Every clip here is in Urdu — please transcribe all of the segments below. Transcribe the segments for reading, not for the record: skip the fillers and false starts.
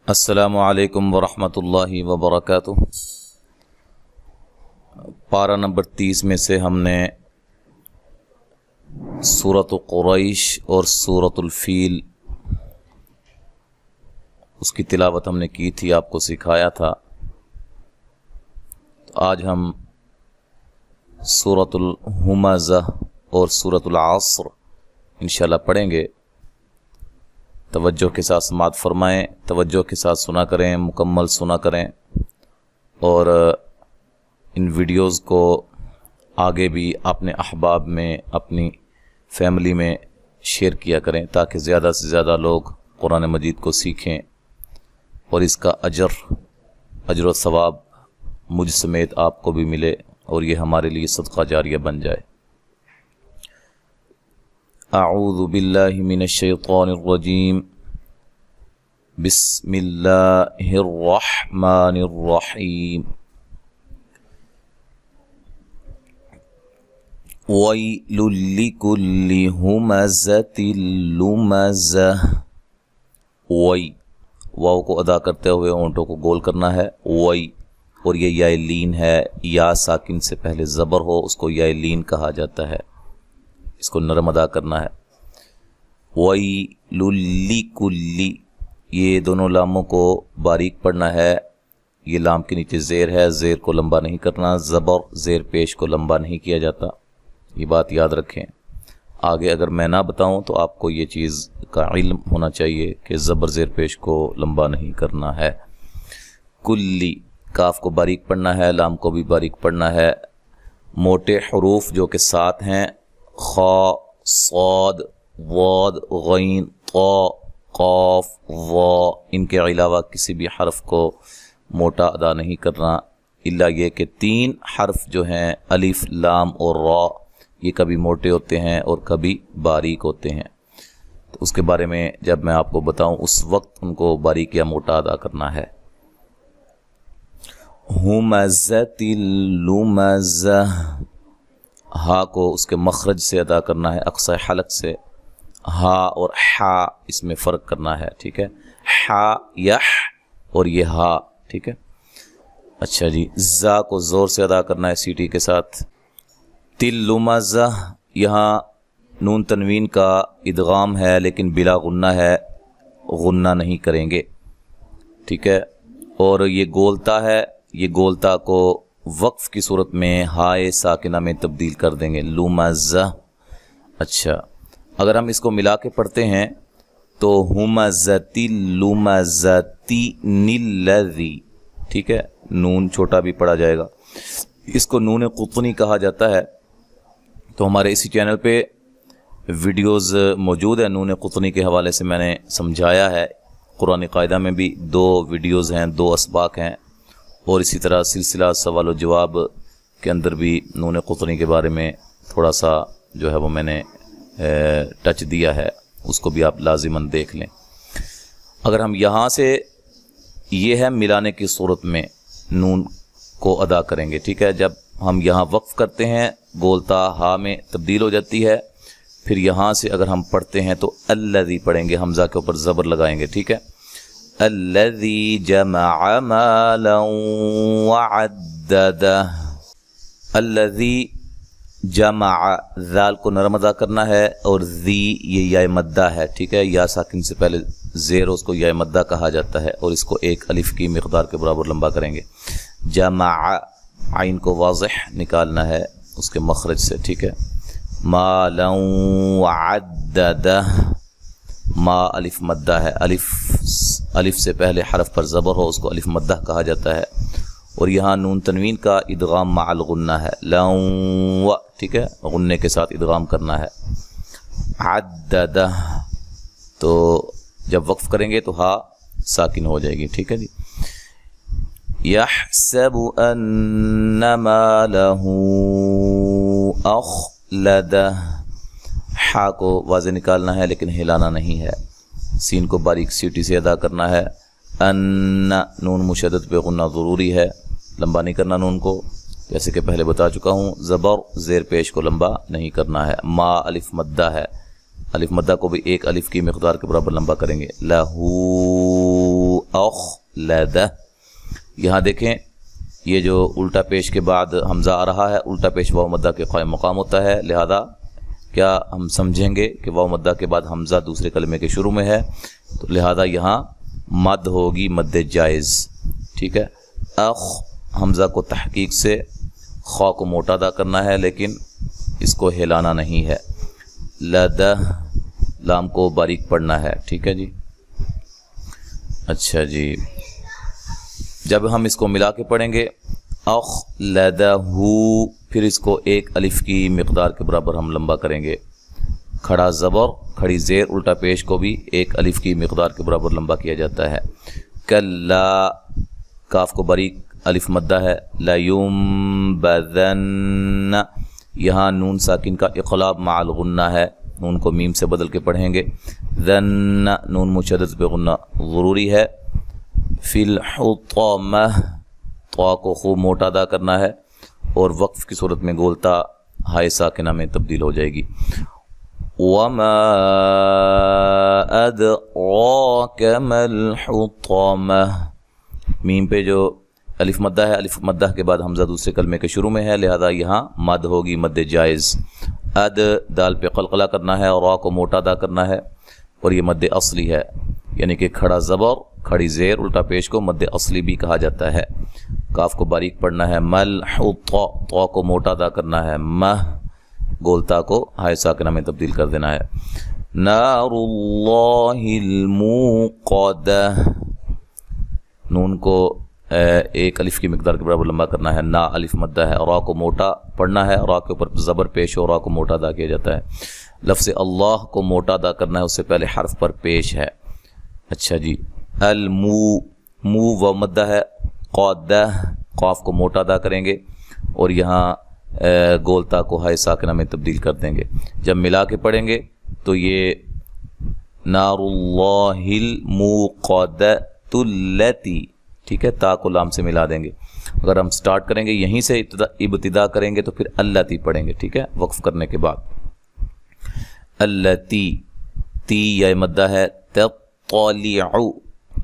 السلام علیکم ورحمۃ اللہ وبرکاتہ۔ پارہ نمبر 30 میں سے ہم نے سورۃ قریش اور سورۃ الفیل اس کی تلاوت ہم نے کی تھی، آپ کو سکھایا تھا۔ تو آج ہم سورۃ الہمزہ اور سورۃ العصر انشاءاللہ پڑھیں گے۔ توجہ کے ساتھ سماعت فرمائیں، توجہ کے ساتھ سنا کریں، مکمل سنا کریں، اور ان ویڈیوز کو آگے بھی اپنے احباب میں، اپنی فیملی میں شیئر کیا کریں تاکہ زیادہ سے زیادہ لوگ قرآن مجید کو سیکھیں اور اس کا اجر و ثواب مجھ سمیت آپ کو بھی ملے اور یہ ہمارے لیے صدقہ جاریہ بن جائے۔ اعوذ باللہ من الشیطان الرجیم، بسم اللہ الرحمن الرحیم۔ ویل لکل ہمزۃ لمزہ۔ وی، واو کو ادا کرتے ہوئے ہونٹوں کو گول کرنا ہے، وی، اور یہ یا لین ہے، یا ساکن سے پہلے زبر ہو اس کو یا لین کہا جاتا ہے، اس کو نرم ادا کرنا ہے۔ ویل لکل، یہ دونوں لاموں کو باریک پڑھنا ہے، یہ لام کے نیچے زیر ہے، زیر کو لمبا نہیں کرنا، زبر زیر پیش کو لمبا نہیں کیا جاتا، یہ بات یاد رکھیں۔ آگے اگر میں نہ بتاؤں تو آپ کو یہ چیز کا علم ہونا چاہیے کہ زبر زیر پیش کو لمبا نہیں کرنا ہے۔ کلی، کاف کو باریک پڑھنا ہے، لام کو بھی باریک پڑھنا ہے۔ موٹے حروف جو کہ 7 ہیں، خا، صاد، ضاد، غین، طا، قاف، وا، ان کے علاوہ کسی بھی حرف کو موٹا ادا نہیں کرنا، الا یہ کہ 3 حرف جو ہیں الف، لام اور را، یہ کبھی موٹے ہوتے ہیں اور کبھی باریک ہوتے ہیں، تو اس کے بارے میں جب میں آپ کو بتاؤں اس وقت ان کو باریک یا موٹا ادا کرنا ہے۔ ہمزۃ لمزہ، ہا کو اس کے مخرج سے ادا کرنا ہے، اقصی حلق سے۔ ہا اور حا اس میں فرق کرنا ہے، ٹھیک ہے، حا یح اور یہ ہا، ٹھیک ہے۔ اچھا جی، زا کو زور سے ادا کرنا ہے سیٹی کے ساتھ۔ تل لمزہ، یہاں نون تنوین کا ادغام ہے لیکن بلا غنہ ہے، غنہ نہیں کریں گے، ٹھیک ہے۔ اور یہ گولتا ہے، یہ گولتا کو وقف کی صورت میں ہائے ساکنہ میں تبدیل کر دیں گے، لمزہ۔ اچھا، اگر ہم اس کو ملا کے پڑھتے ہیں تو ہمزتی لمزتی نلذی، ٹھیک ہے، نون چھوٹا بھی پڑھا جائے گا، اس کو نون قطنی کہا جاتا ہے۔ تو ہمارے اسی چینل پہ ویڈیوز موجود ہیں نون قطنی کے حوالے سے، میں نے سمجھایا ہے۔ قرآن قاعدہ میں بھی 2 ویڈیوز ہیں، 2 اسباق ہیں، اور اسی طرح سلسلہ سوال و جواب کے اندر بھی نون قطنی کے بارے میں تھوڑا سا جو ہے وہ میں نے ٹچ دیا ہے، اس کو بھی آپ لازماً دیکھ لیں۔ اگر ہم یہاں سے، یہ ہے ملانے کی صورت میں نون کو ادا کریں گے، ٹھیک ہے۔ جب ہم یہاں وقف کرتے ہیں گولتا ہا میں تبدیل ہو جاتی ہے، پھر یہاں سے اگر ہم پڑھتے ہیں تو الذی پڑھیں گے، حمزہ کے اوپر زبر لگائیں گے، ٹھیک ہے۔ الذی جمع مالا وعددہ، الذی جمع، ذال کو نرم ادا کرنا ہے، اور ذی یہ یا مدہ ہے، ٹھیک ہے، یا ساکن سے پہلے زیر اس کو یا مدہ کہا جاتا ہے، اور اس کو 1 الف کی مقدار کے برابر لمبا کریں گے۔ جمع، عین کو واضح نکالنا ہے اس کے مخرج سے، ٹھیک ہے۔ مالا وعددہ، ما الف مدہ ہے، الف سے پہلے حرف پر زبر ہو اس کو الف مدہ کہا جاتا ہے، اور یہاں نون تنوین کا ادغام مع الغنہ ہے، لو، ٹھیک ہے، غنے کے ساتھ ادغام کرنا ہے۔ عددہ، تو جب وقف کریں گے تو ہا ساکن ہو جائے گی، ٹھیک ہے جی۔ یحسب ان مالہ اخلدہ، ہا کو واضح نکالنا ہے لیکن ہلانا نہیں ہے، سین کو باریک سیٹی سے ادا کرنا ہے۔ ان، نون مشدد پہ غنہ ضروری ہے، لمبا نہیں کرنا نون کو، جیسے کہ پہلے بتا چکا ہوں۔ زبر زیر پیش کو لمبا نہیں کرنا ہے۔ ما الف مدہ ہے، الف مدہ کو بھی 1 الف کی مقدار کے برابر لمبا کریں گے۔ لہو اخلد. یہاں دیکھیں یہ جو الٹا پیش کے بعد حمزہ آ رہا ہے، الٹا پیش واو مدہ کے قائم مقام ہوتا ہے، لہذا کیا ہم سمجھیں گے کہ واو مدہ کے بعد حمزہ دوسرے کلمے کے شروع میں ہے، تو لہذا یہاں مد ہوگی مد جائز. ٹھیک ہے، اخ حمزہ کو تحقیق سے خا کو موٹا ادا کرنا ہے لیکن اس کو ہلانا نہیں ہے. لدہ لام کو باریک پڑھنا ہے. ٹھیک ہے جی. اچھا جی، جب ہم اس کو ملا کے پڑھیں گے اخ لدہ، پھر اس کو ایک الف کی مقدار کے برابر ہم لمبا کریں گے. کھڑا زبر کھڑی زیر الٹا پیش کو بھی ایک الف کی مقدار کے برابر لمبا کیا جاتا ہے. کلا کاف کو باریک الف مدہ ہے. لیمبذن، یہاں نون ساکن کا اقلاب مع الغنہ ہے، نون کو میم سے بدل کے پڑھیں گے. ذن نون مشدد پہ غنہ ضروری ہے. فی الحطمہ طا کو خوب موٹا ادا کرنا ہے اور وقف کی صورت میں گولتا ہائے ساکنہ میں تبدیل ہو جائے گی. وما ادراک ما الحطمہ، میم پہ جو الف مدہ ہے، الف مدہ کے بعد حمزہ دوسرے کلمے کے شروع میں ہے، لہذا یہاں مد ہوگی مد جائز. اد دال پہ قلقلہ کرنا ہے اور را کو موٹا ادا کرنا ہے اور یہ مد اصلی ہے، یعنی کہ کھڑا زبر کھڑی زیر الٹا پیش کو مد اصلی بھی کہا جاتا ہے. کاف کو باریک پڑھنا ہے. ملحوطا طا کو موٹا ادا کرنا ہے. مہ گولتا کو ہائے ساکنہ میں تبدیل کر دینا ہے. نار اللہ الموقدہ، نون کو ایک الف کی مقدار کے برابر لمبا کرنا ہے. نا الف مدہ ہے. را کو موٹا پڑھنا ہے، را کے اوپر زبر پیش ہو، را کو موٹا ادا کیا جاتا ہے. لفظ اللہ کو موٹا ادا کرنا ہے، اس سے پہلے حرف پر پیش ہے. اچھا جی. المو مو و مدہ ہے. قادہ قاف کو موٹا ادا کریں گے اور یہاں گولتا کو ہائے ساکنہ میں تبدیل کر دیں گے. جب ملا کے پڑھیں گے تو یہ نار اللہ الموقدہ التی، ٹھیک ہے، تا کو لام سے ملا دیں گے. اگر ہم سٹارٹ کریں گے یہیں سے ابتدا کریں گے تو پھر التی پڑھیں گے. ٹھیک ہے، وقف کرنے کے بعد. التی تی یا مدہ ہے. تطلع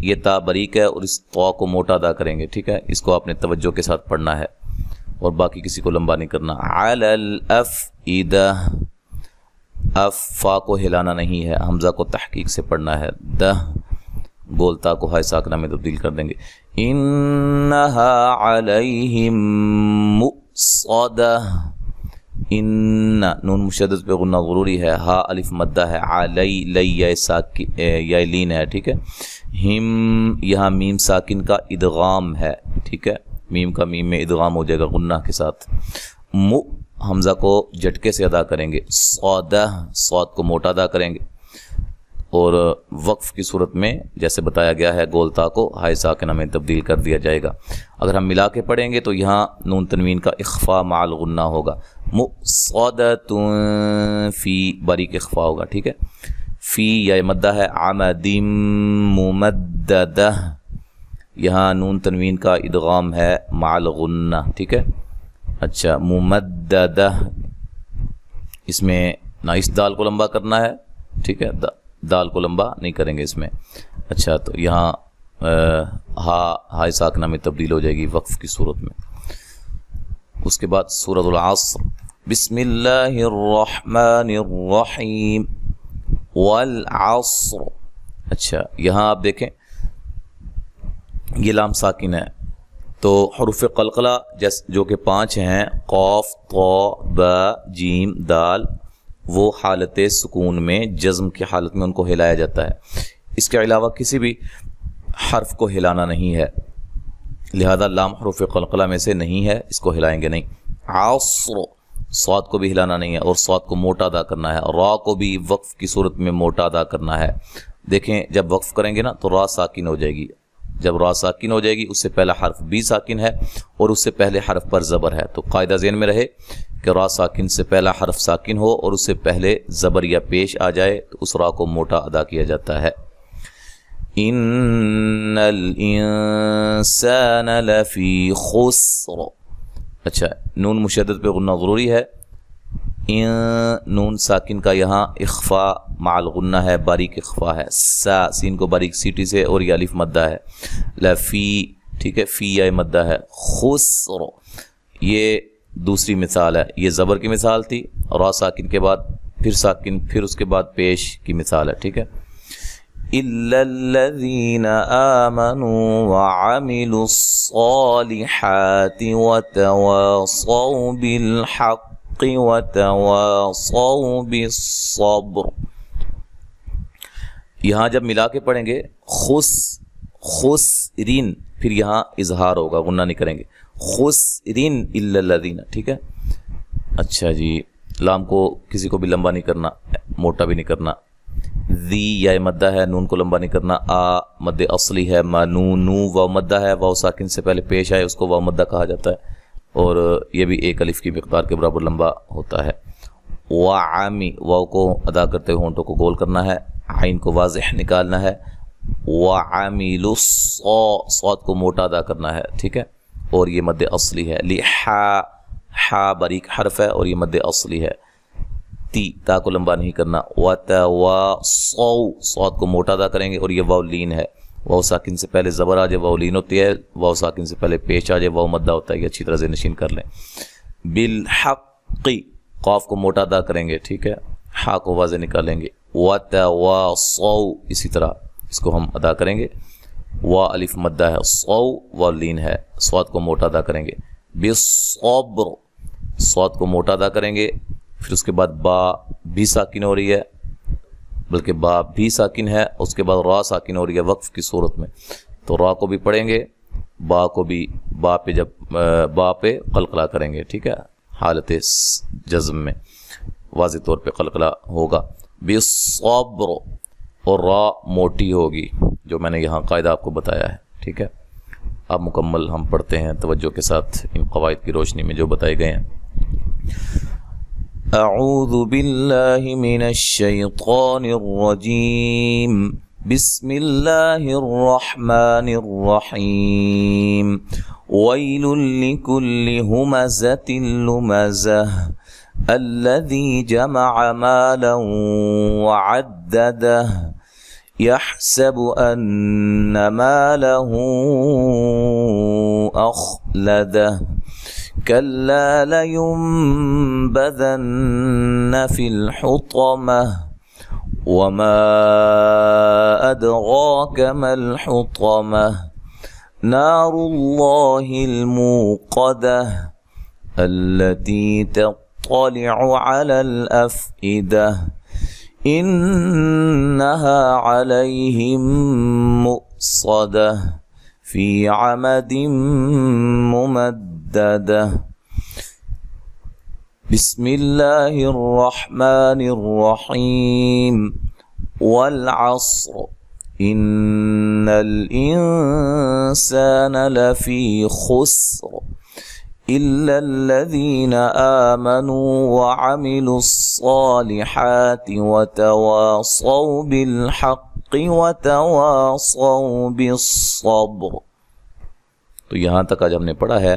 یہ تا باریک ہے اور اس طا کو موٹا ادا کریں گے. ٹھیک ہے، اس کو آپ نے توجہ کے ساتھ پڑھنا ہے اور باقی کسی کو لمبا نہیں کرنا. علی الافئدہ، اف فا کو ہلانا نہیں ہے، حمزہ کو تحقیق سے پڑھنا ہے. دہ گولتا کو ہائے ساکنہ میں تبدیل کر دیں گے. انہا علیہم مؤصدہ، ان نون مشدد پہ غنہ ضروری ہے. ہا الف مدہ ہے. علی لی یا لین ہے. ٹھیک ہے. ہم یہاں میم ساکن کا ادغام ہے. ٹھیک ہے، میم کا میم میں ادغام ہو جائے گا غنہ کے ساتھ. مو حمزہ کو جھٹکے سے ادا کریں گے. صادہ صاد کو موٹا ادا کریں گے اور وقف کی صورت میں جیسے بتایا گیا ہے گولتا کو ہائے ساکنہ میں تبدیل کر دیا جائے گا. اگر ہم ملا کے پڑھیں گے تو یہاں نون تنوین کا اخفا مع الغنہ ہوگا. مؤصدۃ فی باریک اخفا ہوگا. ٹھیک ہے. فی یا مدہ ہے. عمد ممددہ، یہاں نون تنوین کا ادغام ہے مع الغنہ. ٹھیک ہے. اچھا. ممددہ، اس میں نہ اس دال کو لمبا کرنا ہے. ٹھیک ہے، دال کو لمبا نہیں کریں گے اس میں. اچھا، تو یہاں ہائے ساکنہ میں تبدیل ہو جائے گی وقف کی صورت میں. اس کے بعد سورۃ العصر. بسم اللہ الرحمن الرحیم. والعصر. اچھا، یہاں آپ دیکھیں یہ لام ساکن ہے تو حروف قلقلہ جو کہ 5 ہیں، قاف طا با جیم دال، وہ حالت سکون میں جزم کی حالت میں ان کو ہلایا جاتا ہے. اس کے علاوہ کسی بھی حرف کو ہلانا نہیں ہے، لہذا لام حروف قلقلہ میں سے نہیں ہے، اس کو ہلائیں گے نہیں. عصر صاد کو بھی ہلانا نہیں ہے اور صاد کو موٹا ادا کرنا ہے. را کو بھی وقف کی صورت میں موٹا ادا کرنا ہے. دیکھیں جب وقف کریں گے نا تو را ساکن ہو جائے گی. جب را ساکن ہو جائے گی اس سے پہلا حرف بھی ساکن ہے اور اس سے پہلے حرف پر زبر ہے. تو قاعدہ ذہن میں رہے کہ را ساکن سے پہلا حرف ساکن ہو اور اس سے پہلے زبر یا پیش آ جائے تو اس را کو موٹا ادا کیا جاتا ہے. ان الانسان لفی خسر. اچھا، نون مشدد پہ غنہ ضروری ہے. نون ساکن کا یہاں اخفا مع الغنہ ہے، باریک اخفا ہے. سین کو باریک سیٹی سے، اور یہ الف مدہ ہے. لفی، ٹھیک ہے، فی یا مدہ ہے. خسر، یہ دوسری مثال ہے. یہ زبر کی مثال تھی، را ساکن کے بعد پھر ساکن، پھر اس کے بعد پیش کی مثال ہے. ٹھیک ہے. إِلَّا الَّذِينَ آمَنُوا وَعَمِلُوا الصَّالِحَاتِ وَتَوَاصَوْا بِالْحَقِّ وَتَوَاصَوْا بِالصَّبْرِ. یہاں جب ملا کے پڑھیں گے خسرین، پھر یہاں اظہار ہوگا، غنہ نہیں کریں گے. خسرین الا الذین. ٹھیک ہے. اچھا جی، لام کو کسی کو بھی لمبا نہیں کرنا، موٹا بھی نہیں کرنا. ذی یا مدہ ہے، نون کو لمبا نہیں کرنا. مد اصلی ہے. نو واو مدہ ہے، واو ساکن سے پہلے پیش آئے اس کو واو مدہ کہا جاتا ہے، اور یہ بھی ایک الف کی مقدار کے برابر لمبا ہوتا ہے. وعامی، واو کو ادا کرتے ہوئے ہونٹوں کو گول کرنا ہے، عین کو واضح نکالنا ہے. وعاملوا صاد کو موٹا ادا کرنا ہے. ٹھیک ہے. اور یہ مد اصلی ہے. حا باریک حرف ہے اور یہ مد اصلی ہے. تا کو لمبا نہیں کرنا. وتواصوا، صاد کو موٹا ادا کریں گے، اور یہ واو لین ہے. واو ساکن سے پہلے زبر آ جائے واو لین ہوتی ہے، واو ساکن سے پہلے پیش آ جائے واو مدہ ہوتا ہے. یہ اچھی طرح سے نشین کر لیں. بالحق، قاف کو موٹا ادا کریں گے. ٹھیک ہے. ہا کو واضح نکالیں گے. وتواصوا، اسی طرح اس کو ہم ادا کریں گے. وا الف مدہ ہے، صو واو لین ہے، صاد کو موٹا ادا کریں گے. بالصبر، صاد کو موٹا ادا کریں گے. پھر اس کے بعد با بھی ساکن ہو رہی ہے، بلکہ با بھی ساکن ہے، اس کے بعد را ساکن ہو رہی ہے وقف کی صورت میں. تو را کو بھی پڑھیں گے، با کو بھی، با پہ جب با پہ قلقلہ کریں گے. ٹھیک ہے. حالت جزم میں واضح طور پہ قلقلہ ہوگا. بالصبر، اور را موٹی ہوگی، جو میں نے یہاں قاعدہ آپ کو بتایا ہے. ٹھیک ہے. اب مکمل ہم پڑھتے ہیں توجہ کے ساتھ ان قواعد کی روشنی میں جو بتائے گئے ہیں. اعوذ باللہ من الشیطان الرجیم، بسم اللہ الرحمن الرحیم. ویل لکل ہمزۃ لمزہ الذی جمع مالا وعددہ يحسب أن ماله أخلده كلا لينبذن في الحطمة وما أدراك ما الحطمة نار الله الموقدة التي تطلع على الأفئدة إنها عليهم مؤصدة في عمد ممددة. بسم الله الرحمن الرحيم. والعصر إن الإنسان لفي خسر إلا الذين آمنوا وعملوا الصالحات وتواصوا بالحق وتواصوا بالصبر. تو یہاں تک آج ہم نے پڑھا ہے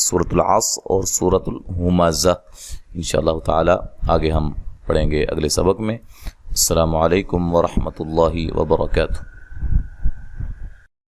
سورۃ العصر اور سورۃ الہمزہ. انشاءاللہ تعالی آگے ہم پڑھیں گے اگلے سبق میں. السلام علیکم ورحمۃ اللہ وبرکاتہ.